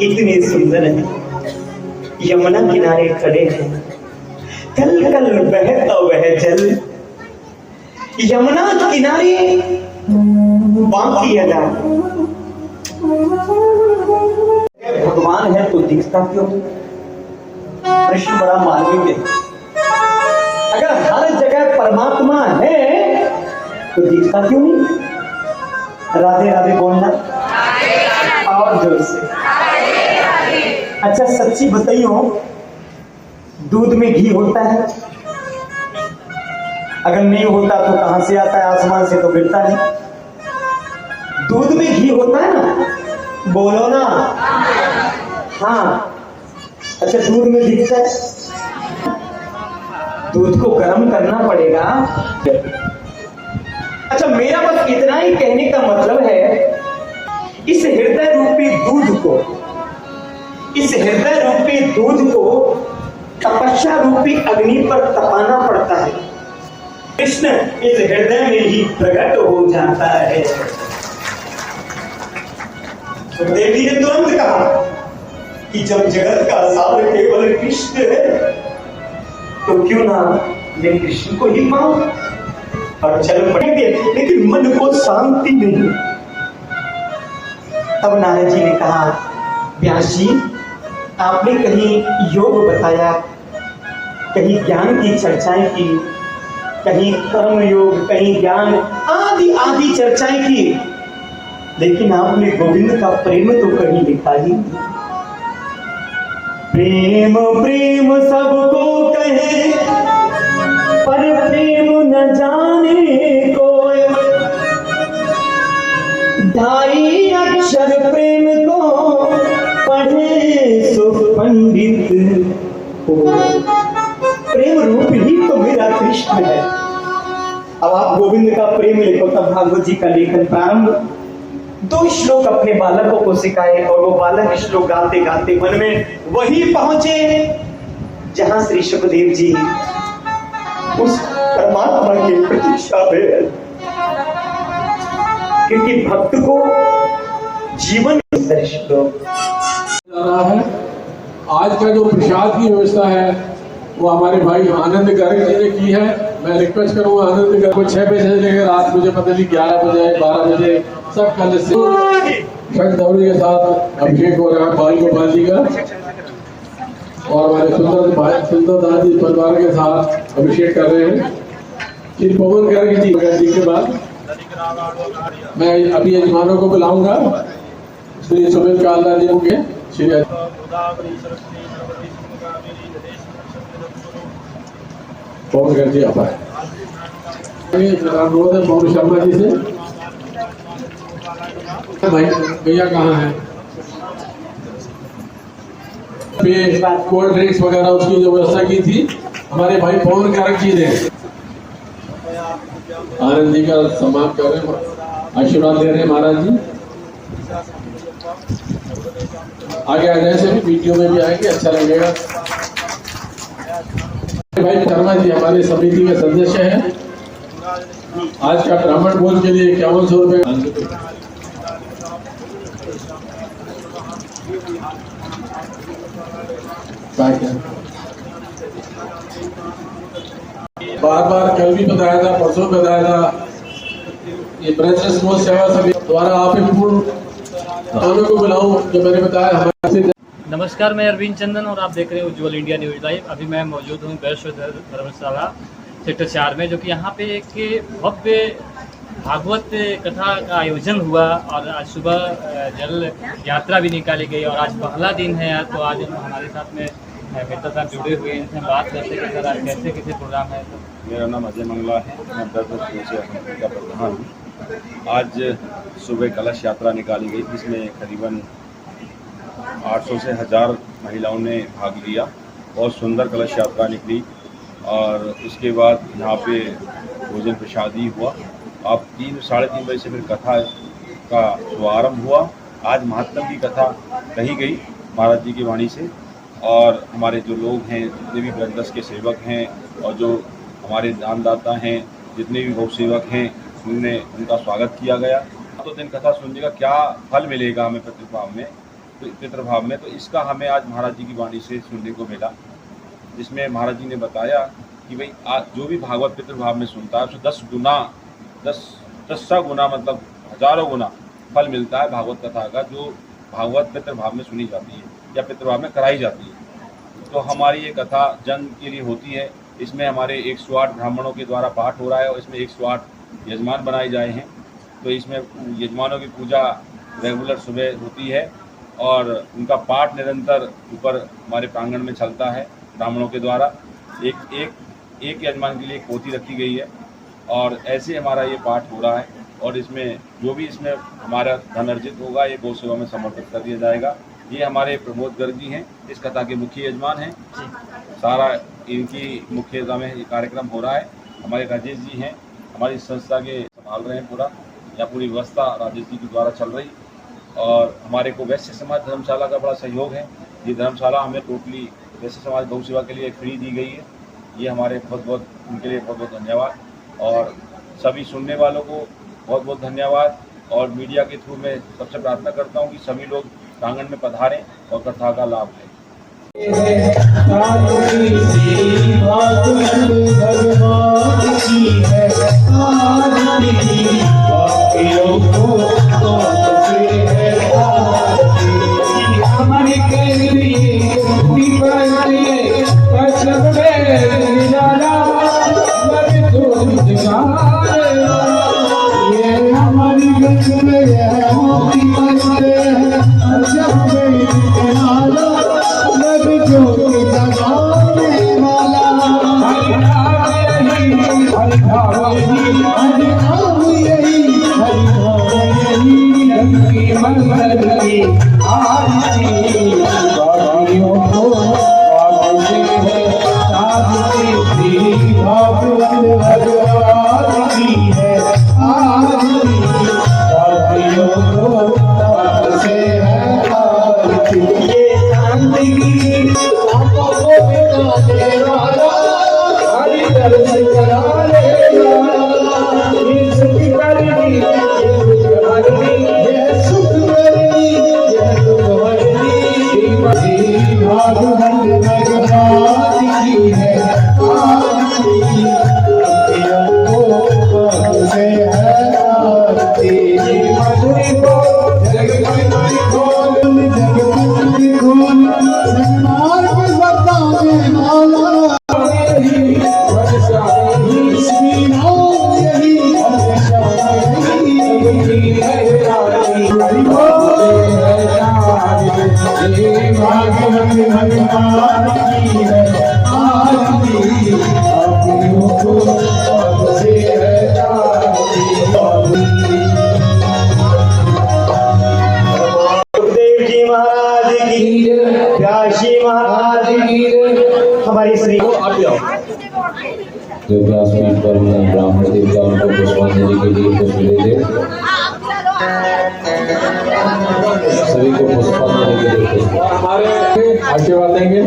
इतने सुंदर हैं, यमुना किनारे खड़े हैं, कल कल बहता वह जल, यमुना किनारे बाकी अदा। भगवान है तो दिखता क्यों? प्रश्न बड़ा मार्मिक है। अगर हर जगह परमात्मा है तो दिखता क्यों नहीं? राधे राधे बोलना और जोर से। अच्छा सच्ची बताइयो, दूध में घी होता है? अगर नहीं होता तो कहां से आता है? आसमान से तो गिरता नहीं। दूध में घी होता है ना? बोलो ना। हाँ। अच्छा दूध में दिखता है? दूध को गर्म करना पड़ेगा। अच्छा मेरा बस इतना ही कहने का मतलब है, इस हृदय रूपी दूध को, इस हृदय रूपी दूध को तपस्या रूपी अग्नि पर तपाना पड़ता है। कृष्ण इस हृदय में ही प्रकट हो जाता है। सुखदेव जी ने तुरंत कहा कि जब जगत का सार केवल कृष्ण है तो क्यों ना मैं कृष्ण को ही पाऊं। और चल पड़ेंगे, लेकिन मन को शांति नहीं। तब नारद जी ने कहा, व्यास जी आपने कहीं योग बताया, कहीं ज्ञान की चर्चाएं की, कहीं कर्म योग, कहीं ज्ञान आदि आदि चर्चाएं की, लेकिन आपने गोविंद का प्रेम तो कहीं लिखा ही नहीं। प्रेम प्रेम सबको कहे पर प्रेम न जाने कोई, ढाई अक्षर प्रेम को पढ़े सो पंडित हो। प्रेम रूप ही तो मेरा कृष्ण है। अब आप गोविंद का प्रेम लिखो। तब भागवत जी का लेखन प्रारंभ। 2 श्लोक अपने बालकों को सिखाए और वो बालक श्लोक गाते गाते मन में वही पहुंचे जहां श्री सुखदेव जी उस परमात्मा की प्रतीक्षा में है। क्योंकि भक्त को जीवन श्लोक रहा है। आज का जो प्रसाद की व्यवस्था है वो हमारे भाई आनंद गर्ग जी ने की है। मैं रिक्वेस्ट करूंगा आनंद गर्ग को 6 बजे से लेकर रात मुझे पता नहीं 11 बजे 12 बजे सब कल से शंख दौड़ी के साथ अभिषेक हो रहा है बाल गोपाल जी का, और हमारे सुंदरदास जी परिवार के साथ अभिषेक कर रहे हैं। श्री पवन गर्ग जी के बाद मैं अभी यजमानों को बुलाऊंगा। श्री सुमित कालदा जी होंगे, श्री पवन गर्ग जी आप आए। अनुरोध है पवन शर्मा जी से। भाई भैया कहाँ हैं? कोल्ड ड्रिंक्स वगैरह उसकी जो व्यवस्था की थी हमारे भाई पवन गर्ग जी ने। आनंद जी का सम्मान कर रहे हैं, आशीर्वाद दे रहे हैं महाराज जी। आगे आ जाए से भी वीडियो में भी आएंगे, अच्छा लगेगा। भाई शर्मा जी हमारे समिति के सदस्य हैं। आज का ब्राह्मण भोज के लिए 5100 रुपए। बार बार कल भी बताया था, परसों बताया था, ये ब्रज सेवा समिति द्वारा आप पूर्ण को बुलाऊं जो मैंने बताया हमारे। नमस्कार, मैं अरविंद चंदन और आप देख रहे हैं उज्ज्वल इंडिया न्यूज लाइव। अभी मैं मौजूद हूँ वैश्व धर्मशाला सेक्टर 4 में, जो कि यहाँ पे एक भव्य भागवत कथा का आयोजन हुआ और आज सुबह जल यात्रा भी निकाली गई और आज पहला दिन है। तो आज हमारे साथ में मित्र साहब जुड़े हुए हैं, इनसे बात करते हैं सर आज कैसे कैसे प्रोग्राम है। मेरा नाम अजय मंगला है, मैं का प्रधान हूँ। आज सुबह कलश यात्रा निकाली गई, जिसमें करीबन 800 से 1000 महिलाओं ने भाग लिया और सुंदर कलश यात्रा निकली। और उसके बाद यहाँ पे भोजन प्रसादी हुआ। अब 3-3:30 बजे से फिर कथा का शुभारंभ हुआ। आज महात्मा की कथा कही गई महाराज जी की वाणी से, और हमारे जो लोग हैं, जितने भी ब्रजदस के सेवक हैं और जो हमारे दानदाता हैं, जितने भी गौ सेवक हैं, उनका स्वागत किया गया। तो दिन कथा सुनने का क्या फल मिलेगा हमें प्रतिभाव में, पितृभाव में, तो इसका हमें आज महाराज जी की वाणी से सुनने को मिला, जिसमें महाराज जी ने बताया कि भाई जो भी भागवत पितृभाव में सुनता है उसको 10 गुना मतलब हजारों गुना फल मिलता है भागवत कथा का, जो भागवत पितृभाव में सुनी जाती है या पितृभाव में कराई जाती है। तो हमारी ये कथा जन के लिए होती है। इसमें हमारे 108 ब्राह्मणों के द्वारा पाठ हो रहा है और इसमें 108 यजमान बनाए जाए हैं। तो इसमें यजमानों की पूजा रेगुलर सुबह होती है और उनका पाठ निरंतर ऊपर हमारे प्रांगण में चलता है ब्राह्मणों के द्वारा। एक यजमान के लिए एक पोथी रखी गई है और ऐसे हमारा ये पाठ हो रहा है। और इसमें जो भी इसमें हमारा धन अर्जित होगा ये गौ सेवा में समर्पित कर दिया जाएगा। ये हमारे प्रमोद गर्ग जी हैं, इस कथा के मुख्य यजमान हैं। सारा इनकी मुख्यता में ये कार्यक्रम हो रहा है। हमारे राजेश जी हैं, हमारी संस्था के संभाल रहे हैं पूरा, या पूरी व्यवस्था राजेश जी के द्वारा चल रही। और हमारे को वैश्य समाज धर्मशाला का बड़ा सहयोग है। ये धर्मशाला हमें टोटली वैश्य समाज गौ सेवा के लिए फ्री दी गई है। ये हमारे बहुत उनके लिए बहुत धन्यवाद। और सभी सुनने वालों को बहुत धन्यवाद। और मीडिया के थ्रू मैं सबसे प्रार्थना करता हूँ कि सभी लोग प्रांगण में पधारें और कथा का लाभ लें। हमारी श्री जो व्यासपीठ पर ब्राह्मण देवताओं को पुष्पांजलि के लिए कुछ मिले थे, सभी को पुष्पांजलि के लिए हमारे आशीर्वाद देंगे।